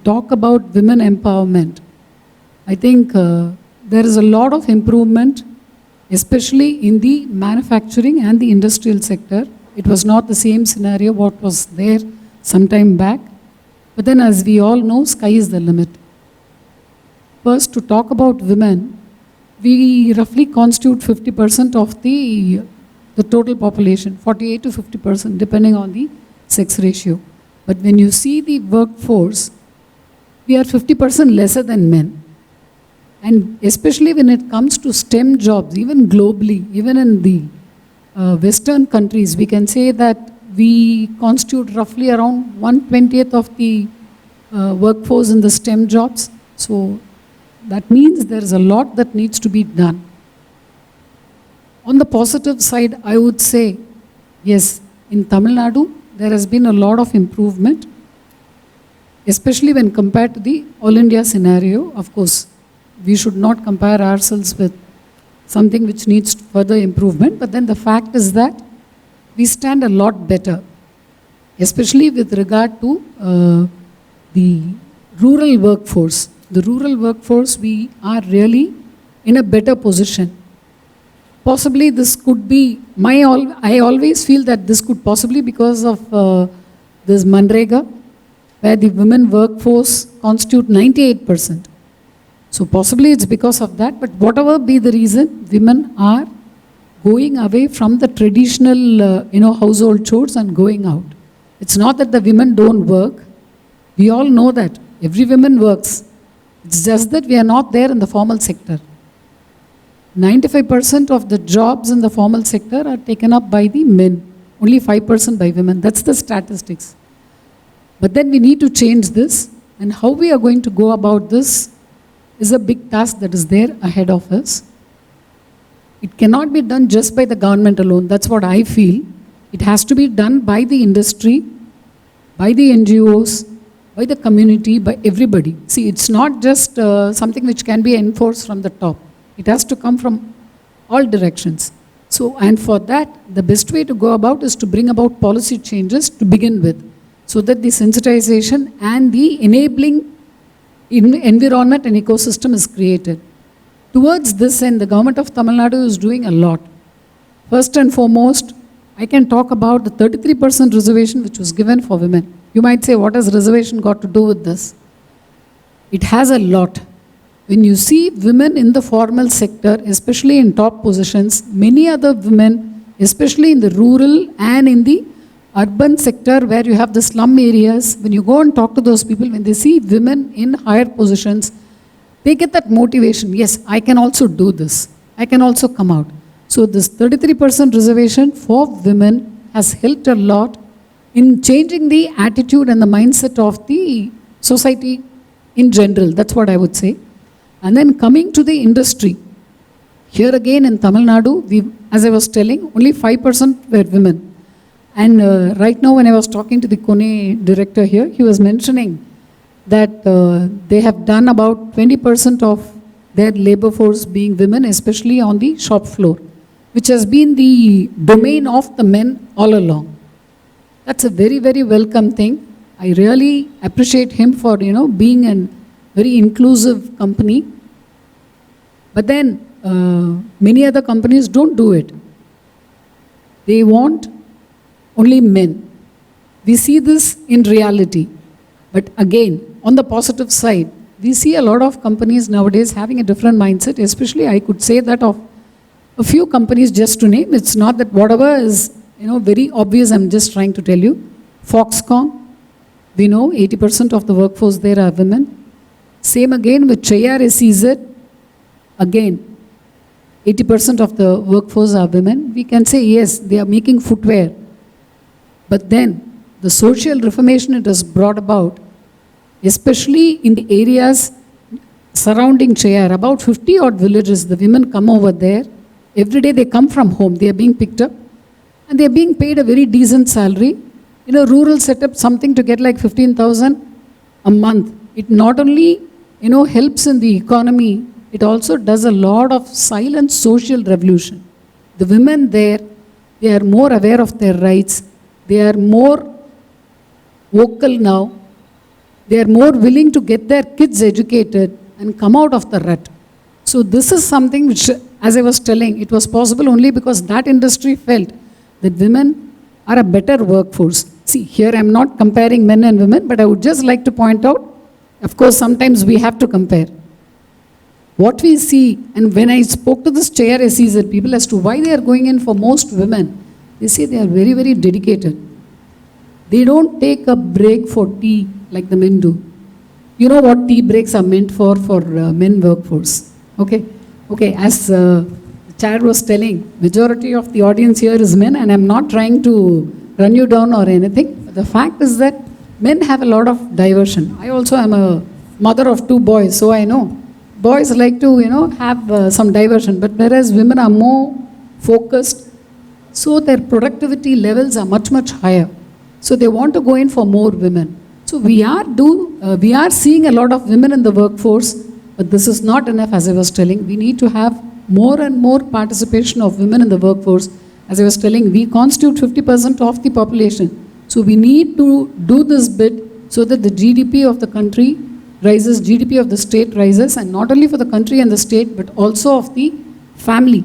talk about women empowerment, I think there is a lot of improvement, especially in the manufacturing and the industrial sector. It was not the same scenario what was there some time back. But then, as we all know, sky is the limit. First, to talk about women, we roughly constitute 50% of the total population, 48 to 50%, depending on the sex ratio. But when you see the workforce, we are 50% lesser than men. And especially when it comes to STEM jobs, even globally, even in the Western countries, we can say that we constitute roughly around 1/20th of the workforce in the STEM jobs. So that means there is a lot that needs to be done. On the positive side, I would say, yes, in Tamil Nadu, there has been a lot of improvement, especially when compared to the All India scenario. Of course, we should not compare ourselves with something which needs further improvement, but then the fact is that we stand a lot better, especially with regard to the rural workforce. The rural workforce, we are really in a better position. Possibly this could be, I always feel that this could possibly because of this Manrega, where the women workforce constitute 98%. So possibly it's because of that, but whatever be the reason, women are going away from the traditional household chores and going out. It's not that the women don't work. We all know that. Every woman works. It's just that we are not there in the formal sector. 95% of the jobs in the formal sector are taken up by the men, only 5% by women. That's the statistics. But then we need to change this, and how we are going to go about this is a big task that is there ahead of us. It cannot be done just by the government alone. That's what I feel. It has to be done by the industry, by the NGOs, by the community, by everybody. See, it's not just something which can be enforced from the top. It has to come from all directions. So, and for that, the best way to go about is to bring about policy changes to begin with, so that the sensitization and the enabling environment and ecosystem is created. Towards this end, the government of Tamil Nadu is doing a lot. First and foremost, I can talk about the 33% reservation which was given for women. You might say, what has reservation got to do with this? It has a lot. When you see women in the formal sector, especially in top positions, many other women, especially in the rural and in the urban sector where you have the slum areas, when you go and talk to those people, when they see women in higher positions, they get that motivation. Yes, I can also do this. I can also come out. So this 33% reservation for women has helped a lot in changing the attitude and the mindset of the society in general. That's what I would say. And then coming to the industry, here again in Tamil Nadu, as I was telling, only 5% were women. And right now when I was talking to the Kone director here, he was mentioning that they have done about 20% of their labor force being women, especially on the shop floor, which has been the domain of the men all along. That's a very, very welcome thing. I really appreciate him for, being a very inclusive company. But then many other companies don't do it. They want only men. We see this in reality. But again, on the positive side, we see a lot of companies nowadays having a different mindset, especially I could say that of a few companies just to name. It's not that whatever is very obvious, I'm just trying to tell you. Foxconn, we know 80% of the workforce there are women. Same again with SEZ, again 80% of the workforce are women. We can say yes, they are making footwear. But then the social reformation it has brought about, especially in the areas surrounding Chayar, about 50 odd villages, the women come over there. Every day they come from home, they are being picked up and they are being paid a very decent salary. In a rural setup, something to get like 15,000 a month. It not only helps in the economy, it also does a lot of silent social revolution. The women there, they are more aware of their rights. They are more vocal now. They are more willing to get their kids educated and come out of the rut. So this is something which, as I was telling, it was possible only because that industry felt that women are a better workforce. See, here I am not comparing men and women, but I would just like to point out, of course, sometimes we have to compare. What we see, and when I spoke to this chair SEZ people as to why they are going in for most women, they say they are very, very dedicated. They don't take a break for tea like the men do. You know what tea breaks are meant for men workforce. Okay, as the chair was telling, majority of the audience here is men, and I'm not trying to run you down or anything. But the fact is that men have a lot of diversion. I also am a mother of 2 boys, so I know. Boys like to, have some diversion, but whereas women are more focused, so their productivity levels are much, much higher. So they want to go in for more women. So we are seeing a lot of women in the workforce, but this is not enough, as I was telling. We need to have more and more participation of women in the workforce. As I was telling, we constitute 50% of the population. So we need to do this bit so that the GDP of the country rises, GDP of the state rises, and not only for the country and the state, but also of the family.